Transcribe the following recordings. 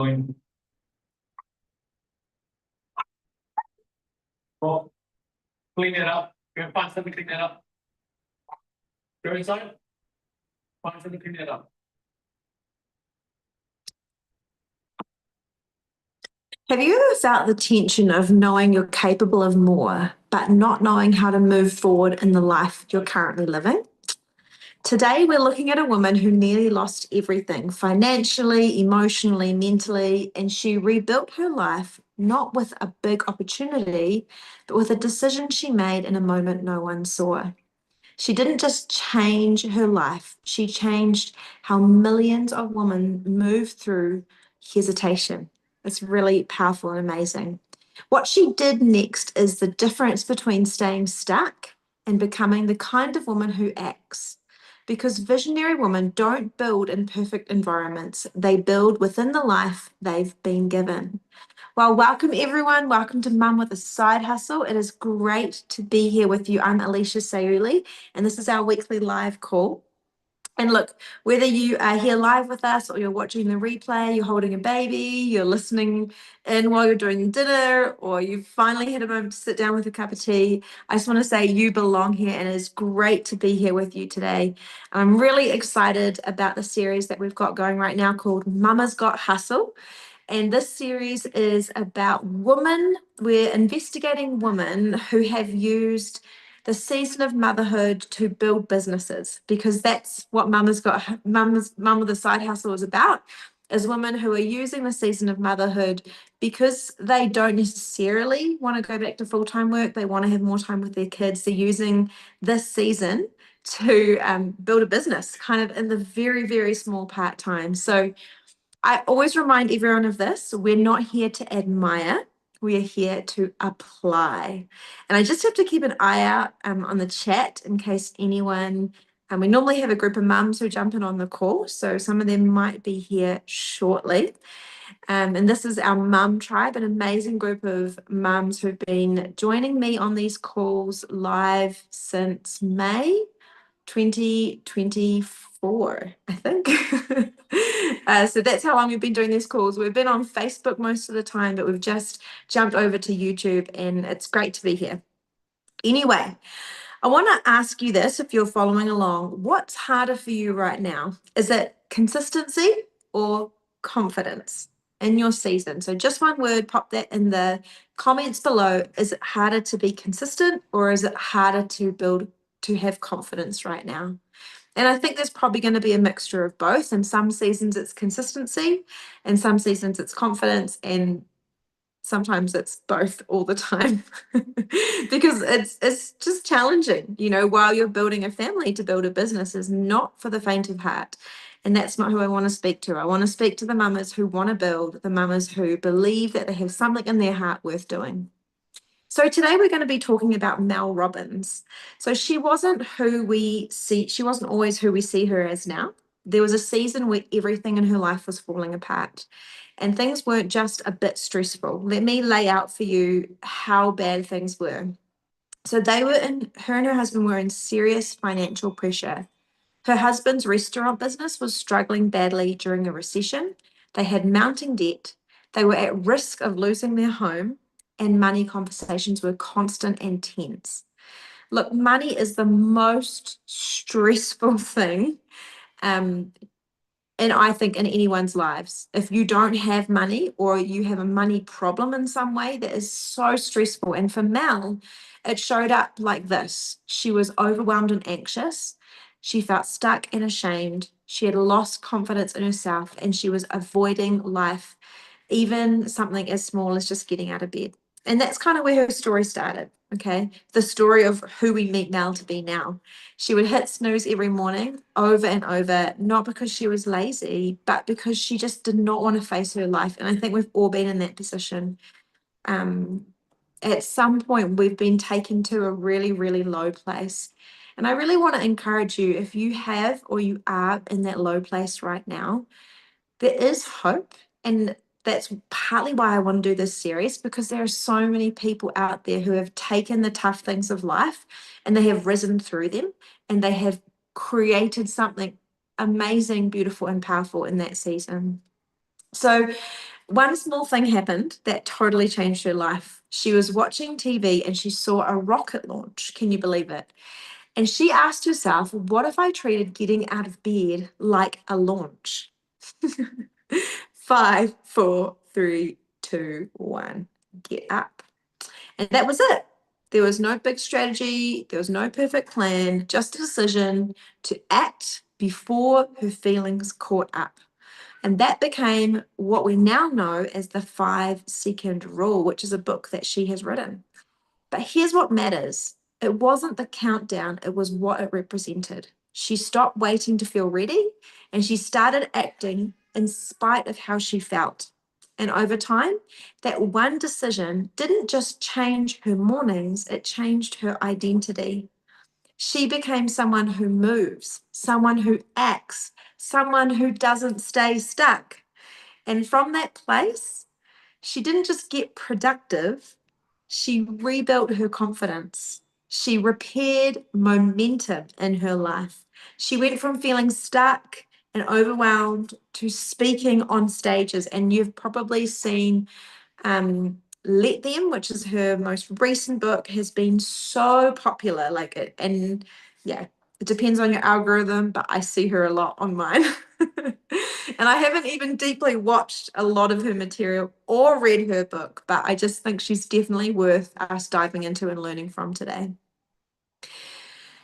Going. Well, clean it up. You can find something to clean it up. Go inside. Find something to clean it up. Have you ever felt the tension of knowing you're capable of more, but not knowing how to move forward in the life you're currently living? Today, we're looking at a woman who nearly lost everything financially, emotionally, mentally, and she rebuilt her life not with a big opportunity, but with a decision she made in a moment no one saw. She didn't just change her life, she changed how millions of women move through hesitation. It's really powerful and amazing. What she did next is the difference between staying stuck and becoming the kind of woman who acts. Because visionary women don't build in perfect environments, they build within the life they've been given. Well, welcome everyone. Welcome to Mum with a Side Hustle. It is great to be here with you. I'm Alicia Sayuli, and this is our weekly live call. And look, whether you are here live with us or you're watching the replay, you're holding a baby, you're listening in while you're doing dinner, or you've finally had a moment to sit down with a cup of tea, I just want to say you belong here, and it's great to be here with you today. I'm really excited about the series that we've got going right now called Mama's Got Hustle. And this series is about women. We're investigating women who have used the season of motherhood to build businesses, because that's what Mum with a Side Hustle is about, is women who are using the season of motherhood because they don't necessarily want to go back to full-time work. They want to have more time with their kids. They're using this season to build a business kind of in the very, very small part-time. So I always remind everyone of this. We're not here to admire. We are here to apply. And I just have to keep an eye out on the chat in case anyone, we normally have a group of mums who jump in on the call, so some of them might be here shortly. And this is our mum tribe, an amazing group of mums who've been joining me on these calls live since May 2024, I think. So that's how long we've been doing these calls. We've been on Facebook most of the time, but we've just jumped over to YouTube, and it's great to be here. Anyway, I want to ask you this, if you're following along, what's harder for you right now? Is it consistency or confidence in your season? So just one word, pop that in the comments below. Is it harder to be consistent, or is it harder to have confidence right now? And I think there's probably going to be a mixture of both. In some seasons it's consistency, in some seasons it's confidence, and sometimes it's both all the time. Because it's just challenging, while you're building a family. To build a business is not for the faint of heart. And that's not who I want to speak to. I want to speak to the mamas who want to build, the mamas who believe that they have something in their heart worth doing. So today we're going to be talking about Mel Robbins. So she wasn't always who we see her as now. There was a season where everything in her life was falling apart, and things weren't just a bit stressful. Let me lay out for you how bad things were. So her and her husband were in serious financial pressure. Her husband's restaurant business was struggling badly during a recession. They had mounting debt. They were at risk of losing their home, and money conversations were constant and tense. Look, money is the most stressful thing, and I think in anyone's lives. If you don't have money, or you have a money problem in some way, that is so stressful. And for Mel, it showed up like this. She was overwhelmed and anxious. She felt stuck and ashamed. She had lost confidence in herself, and she was avoiding life, even something as small as just getting out of bed. And that's kind of where her story started, okay? The story of who we meet Mel to be now. She would hit snooze every morning over and over, not because she was lazy, but because she just did not want to face her life. And I think we've all been in that position. At some point, we've been taken to a really, really low place. And I really want to encourage you, if you have or you are in that low place right now, there is hope. And that's partly why I want to do this series, because there are so many people out there who have taken the tough things of life and they have risen through them, and they have created something amazing, beautiful, and powerful in that season. So one small thing happened that totally changed her life. She was watching TV and she saw a rocket launch. Can you believe it? And she asked herself, what if I treated getting out of bed like a launch? 5, 4, 3, 2, 1. Get up. And that was it. There was no big strategy, there was no perfect plan, just a decision to act before her feelings caught up. And that became what we now know as the 5-second rule, which is a book that she has written. But here's what matters. It wasn't the countdown, it was what it represented. She stopped waiting to feel ready and she started acting in spite of how she felt. And over time, that one decision didn't just change her mornings, it changed her identity. She became someone who moves, someone who acts, someone who doesn't stay stuck. And from that place, she didn't just get productive, she rebuilt her confidence. She repaired momentum in her life. She went from feeling stuck and overwhelmed to speaking on stages. And you've probably seen Let Them, which is her most recent book, has been so popular. Like it, and yeah, it depends on your algorithm, but I see her a lot on mine. And I haven't even deeply watched a lot of her material or read her book, but I just think she's definitely worth us diving into and learning from today.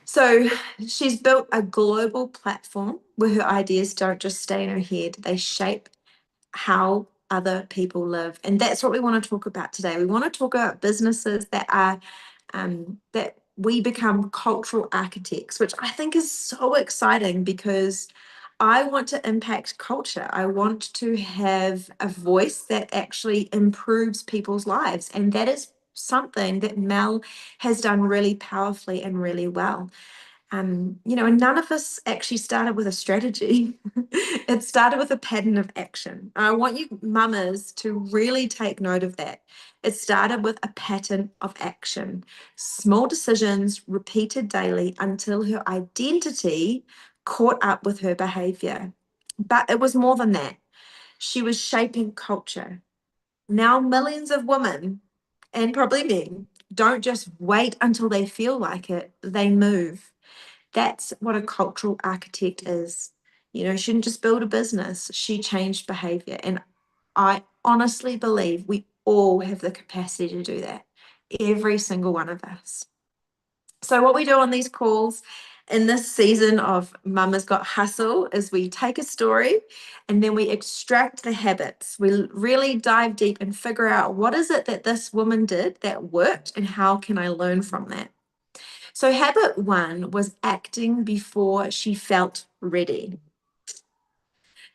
So she's built a global platform where her ideas don't just stay in her head, they shape how other people live. And that's what we want to talk about today. We want to talk about businesses that are that we become cultural architects, which I think is so exciting because I want to impact culture. I want to have a voice that actually improves people's lives. And that is something that Mel has done really powerfully and really well. And none of us actually started with a strategy. It started with a pattern of action. I want you mamas to really take note of that. It started with a pattern of action, small decisions repeated daily until her identity caught up with her behavior. But it was more than that. She was shaping culture. Now, millions of women and probably men don't just wait until they feel like it, they move. That's what a cultural architect is. She shouldn't just build a business, she changed behavior. And I honestly believe we all have the capacity to do that, every single one of us. So, what we do on these calls in this season of Mama's Got Hustle is we take a story and then we extract the habits. We really dive deep and figure out what is it that this woman did that worked and how can I learn from that. So, habit 1 was acting before she felt ready.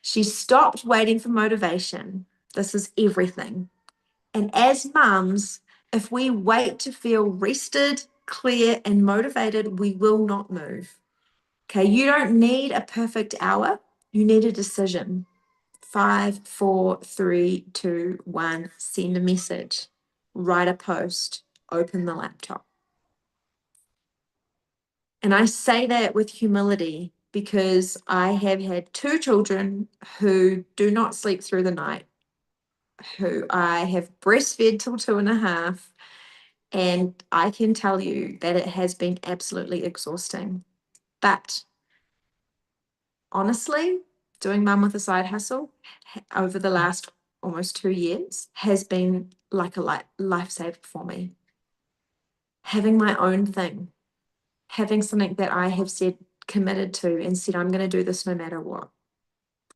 She stopped waiting for motivation. This is everything. And as mums, if we wait to feel rested, clear, and motivated, we will not move. Okay, you don't need a perfect hour, you need a decision. 5, 4, 3, 2, 1. Send a message, write a post, open the laptop. And I say that with humility because I have had 2 children who do not sleep through the night, who I have breastfed till 2.5. And I can tell you that it has been absolutely exhausting. But honestly, doing Mum with a Side Hustle over the last almost 2 years has been like a lifesaver for me. Having my own thing, having something that I have said committed to and said, I'm going to do this no matter what.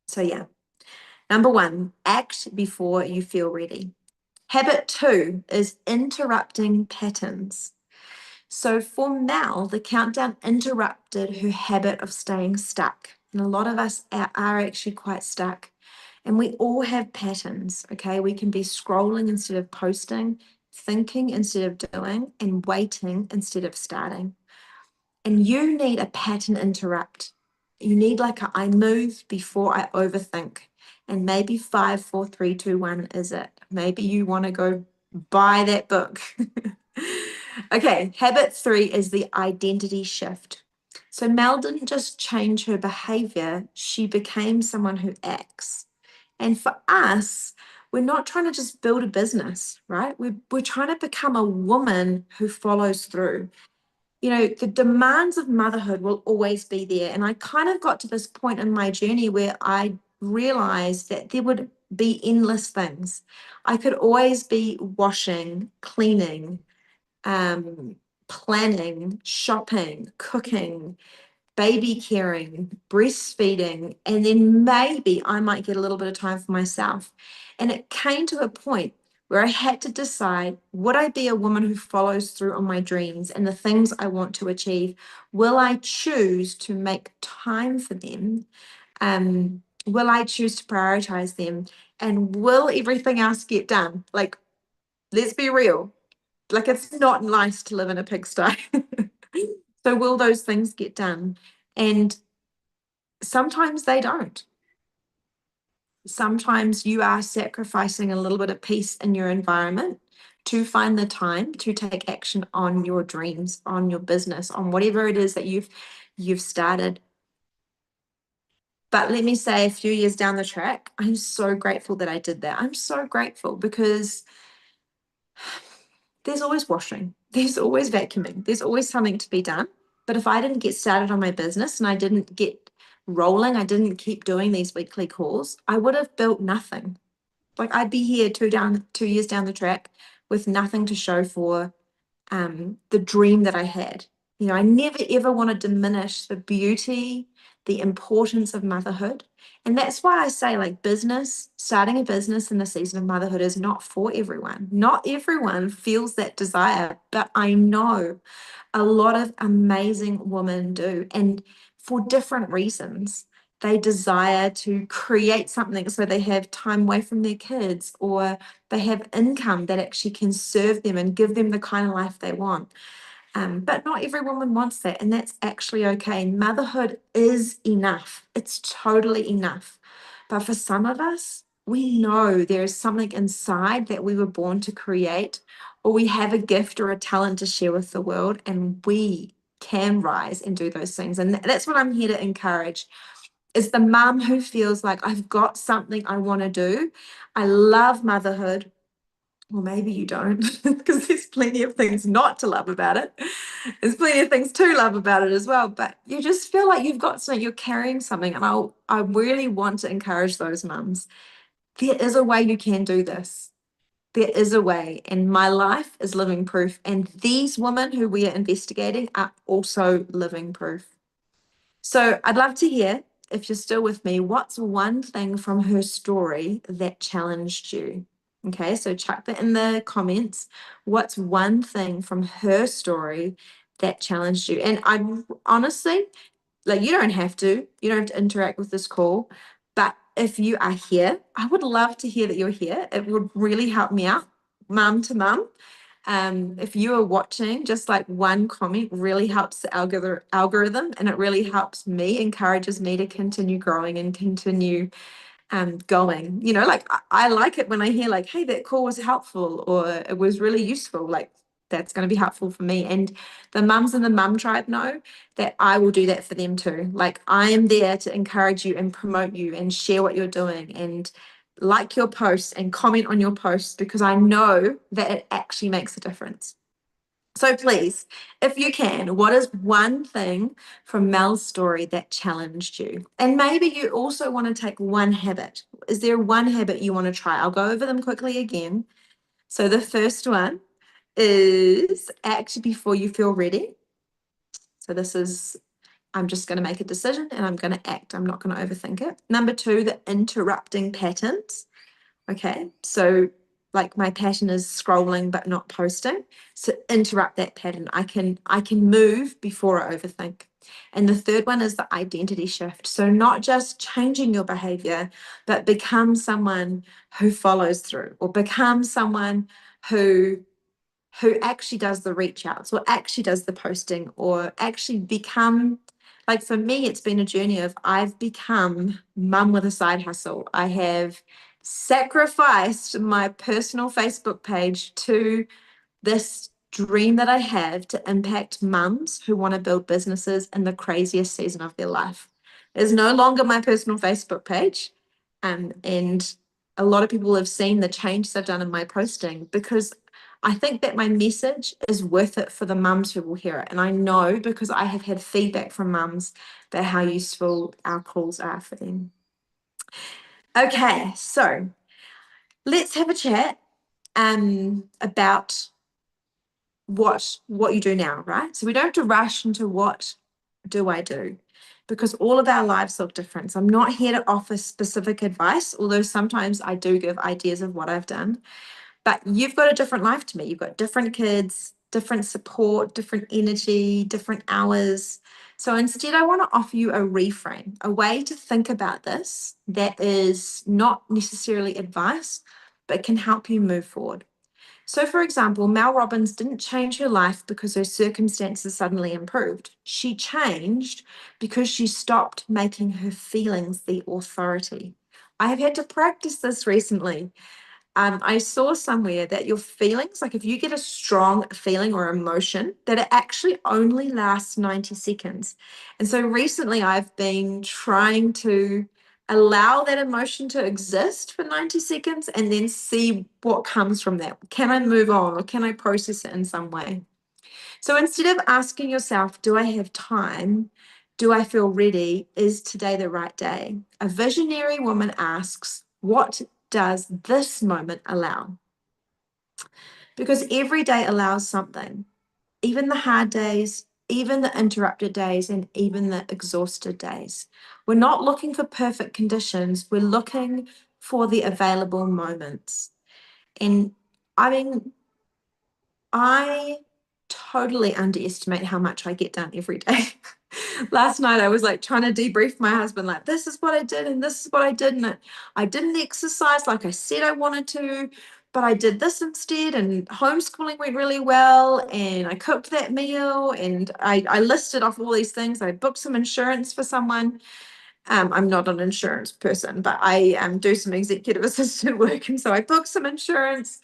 So, yeah. Number 1, act before you feel ready. Habit 2 is interrupting patterns. So for Mel, the countdown interrupted her habit of staying stuck. And a lot of us are actually quite stuck. And we all have patterns, okay? We can be scrolling instead of posting, thinking instead of doing, and waiting instead of starting. And you need a pattern interrupt. You need like I move before I overthink. And maybe 5, 4, 3, 2, 1 is it. Maybe you want to go buy that book. Okay, habit 3 is the identity shift. So Mel didn't just change her behavior, she became someone who acts. And for us, we're not trying to just build a business, right? We're trying to become a woman who follows through. You know, the demands of motherhood will always be there. And I kind of got to this point in my journey where I realized that there would be endless things. I could always be washing, cleaning, planning, shopping, cooking, baby caring, breastfeeding, and then maybe I might get a little bit of time for myself. And it came to a point where I had to decide, would I be a woman who follows through on my dreams and the things I want to achieve? Will I choose to make time for them? Will I choose to prioritize them? And will everything else get done? Like, let's be real. Like, it's not nice to live in a pigsty. So will those things get done? And sometimes they don't. Sometimes you are sacrificing a little bit of peace in your environment to find the time to take action on your dreams, on your business, on whatever it is that you've started. But let me say, a few years down the track, I'm so grateful that I did that. I'm so grateful because there's always washing, there's always vacuuming, there's always something to be done. But if I didn't get started on my business and I didn't get rolling, I didn't keep doing these weekly calls, I would have built nothing. Like, I'd be here 2 years down the track with nothing to show for the dream that I had. You know, I never ever want to diminish the beauty, the importance of motherhood. And that's why I say, like, starting a business in the season of motherhood is not for everyone. Not everyone feels that desire, but I know a lot of amazing women do, and for different reasons. They desire to create something so they have time away from their kids, or they have income that actually can serve them and give them the kind of life they want. But not every woman wants that, and that's actually okay. Motherhood is enough, it's totally enough. But for some of us, we know there is something inside that we were born to create, or we have a gift or a talent to share with the world, and we can rise and do those things. And that's what I'm here to encourage. Is the mum who feels like, I've got something I want to do. I love motherhood. Well, maybe you don't, because there's plenty of things not to love about it. There's plenty of things to love about it as well. But you just feel like you've got something, you're carrying something. And I really want to encourage those mums. There is a way you can do this. There is a way. And my life is living proof. And these women who we are investigating are also living proof. So I'd love to hear, if you're still with me, what's one thing from her story that challenged you? Okay, so chuck that in the comments. What's one thing from her story that challenged you? And I honestly, like, you don't have to interact with this call, but if you are here, I would love to hear that you're here. It would really help me out, mum to mum. If you are watching, just like one comment really helps the algorithm, and it really helps me, encourages me to continue growing and continue going. You know, like, I like it when I hear, like, hey, that call was helpful, or it was really useful. Like, that's going to be helpful for me. And the mums in the mum tribe know that I will do that for them too. Like, I am there to encourage you and promote you and share what you're doing and like your posts and comment on your posts, because I know that it actually makes a difference. So please, if you can, what is one thing from Mel's story that challenged you? And maybe you also want to take one habit. Is there one habit you want to try? I'll go over them quickly again. So the first one is act before you feel ready. So this is, I'm just going to make a decision and I'm going to act. I'm not going to overthink it. Number two, the interrupting patterns. Okay, so like, my pattern is scrolling but not posting. So interrupt that pattern. I can move before I overthink. And the third one is the identity shift. So not just changing your behavior, but become someone who follows through, or become someone who actually does the reach outs, or actually does the posting, or actually become, like, for me, it's been a journey of, I've become mum with a side hustle. I have sacrificed my personal Facebook page to this dream that I have to impact mums who want to build businesses in the craziest season of their life. It's no longer my personal Facebook page. And a lot of people have seen the changes I've done in my posting because I think that my message is worth it for the mums who will hear it. And I know because I have had feedback from mums about how useful our calls are for them. Okay, so let's have a chat about what you do now, right? So we don't have to rush into what do I do, because all of our lives look different. So I'm not here to offer specific advice, although sometimes I do give ideas of what I've done. But you've got a different life to me. You've got different kids, different support, different energy, different hours. So instead, I want to offer you a reframe, a way to think about this that is not necessarily advice, but can help you move forward. So, for example, Mel Robbins didn't change her life because her circumstances suddenly improved. She changed because she stopped making her feelings the authority. I have had to practice this recently. I saw somewhere that your feelings, like if you get a strong feeling or emotion, that it actually only lasts 90 seconds. And so recently I've been trying to allow that emotion to exist for 90 seconds and then see what comes from that. Can I move on or can I process it in some way? So instead of asking yourself, do I have time? Do I feel ready? Is today the right day? A visionary woman asks, what does this moment allow? Because every day allows something, even the hard days, even the interrupted days, and even the exhausted days. We're not looking for perfect conditions, we're looking for the available moments. And I mean, I totally underestimate how much I get done every day. Last night I was like trying to debrief my husband, like this is what I did and this is what I did. And I didn't exercise like I said I wanted to, but I did this instead. And homeschooling went really well. And I cooked that meal and I listed off all these things. I booked some insurance for someone. I'm not an insurance person, but I do some executive assistant work. And so I booked some insurance.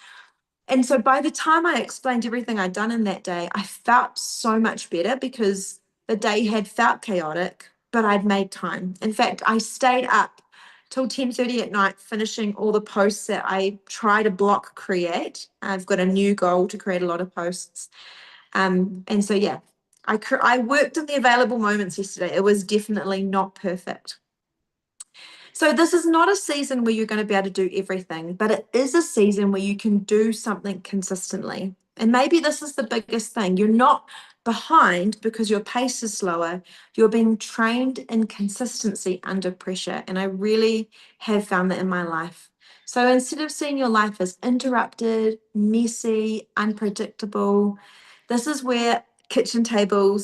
And so by the time I explained everything I'd done in that day, I felt so much better because the day had felt chaotic, but I'd made time. In fact, I stayed up till 10:30 at night, finishing all the posts that I try to block create. I've got a new goal to create a lot of posts. And so, yeah, I worked in the available moments yesterday. It was definitely not perfect. So this is not a season where you're going to be able to do everything, but it is a season where you can do something consistently. And maybe this is the biggest thing. You're not behind because your pace is slower. You're being trained in consistency under pressure. And I really have found that in my life. So instead of seeing your life as interrupted, messy, unpredictable, this is where kitchen table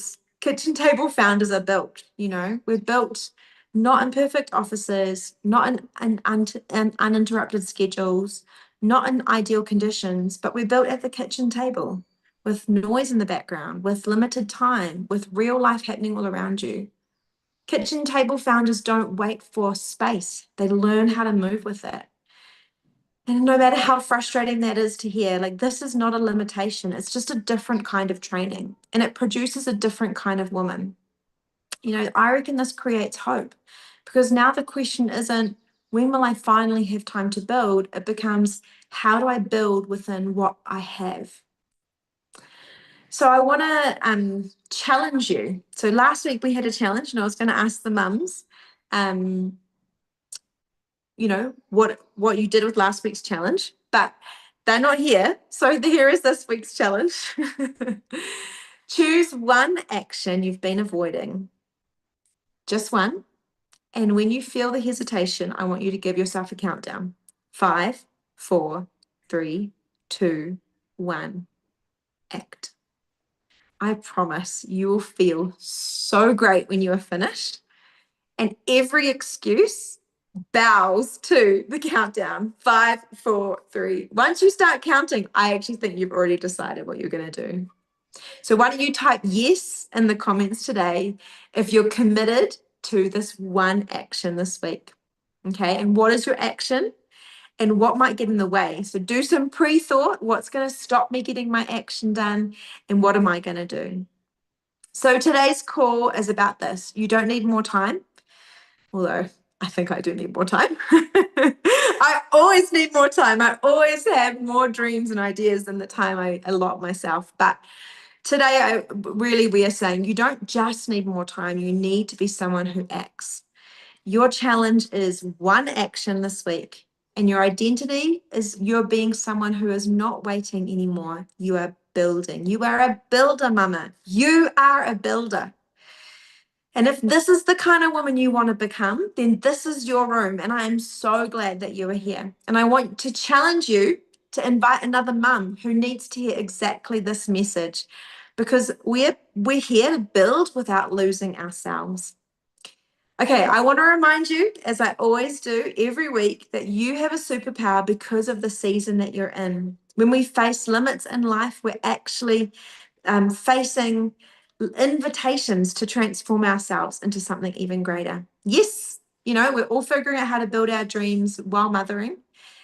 founders are built. You know, we're built not in perfect offices, not in uninterrupted schedules, not in ideal conditions, but we're built at the kitchen table with noise in the background, with limited time, with real life happening all around you. Kitchen table founders don't wait for space, they learn how to move with it. And no matter how frustrating that is to hear, like this is not a limitation, it's just a different kind of training and it produces a different kind of woman. You know, I reckon this creates hope because now the question isn't when will I finally have time to build? It becomes how do I build within what I have? So I want to challenge you. So last week we had a challenge and I was going to ask the mums, you know, what you did with last week's challenge, but they're not here. So here is this week's challenge. Choose one action you've been avoiding, just one. And when you feel the hesitation, I want you to give yourself a countdown. 5, 4, 3, 2, 1. Act. I promise you will feel so great when you are finished. And every excuse bows to the countdown. 5, 4, 3. Once you start counting, I actually think you've already decided what you're going to do. So why don't you type yes in the comments today if you're committed to this one action this week. Okay, and what is your action and what might get in the way? So do some pre-thought, what's going to stop me getting my action done and what am I going to do? So today's call is about this. You don't need more time, although I think I do need more time. I always need more time. I always have more dreams and ideas than the time I allot myself. But today, we are saying you don't just need more time, you need to be someone who acts. Your challenge is one action this week, and your identity is you're being someone who is not waiting anymore. You are building. You are a builder, mama. You are a builder. And if this is the kind of woman you want to become, then this is your room. And I am so glad that you are here. And I want to challenge you to invite another mum who needs to hear exactly this message, because we're here to build without losing ourselves. Okay, I want to remind you, as I always do every week, that you have a superpower because of the season that you're in. When we face limits in life, we're actually facing invitations to transform ourselves into something even greater. Yes, we're all figuring out how to build our dreams while mothering.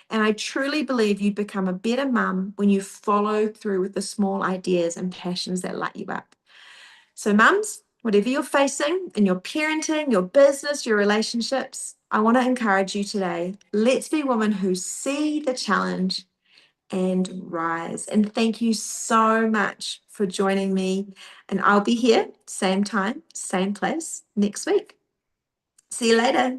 And I truly believe you become a better mum when you follow through with the small ideas and passions that light you up. So, mums, whatever you're facing in your parenting, your business, your relationships, I want to encourage you today. Let's be women who see the challenge and rise. And thank you so much for joining me. And I'll be here, same time, same place next week. See you later.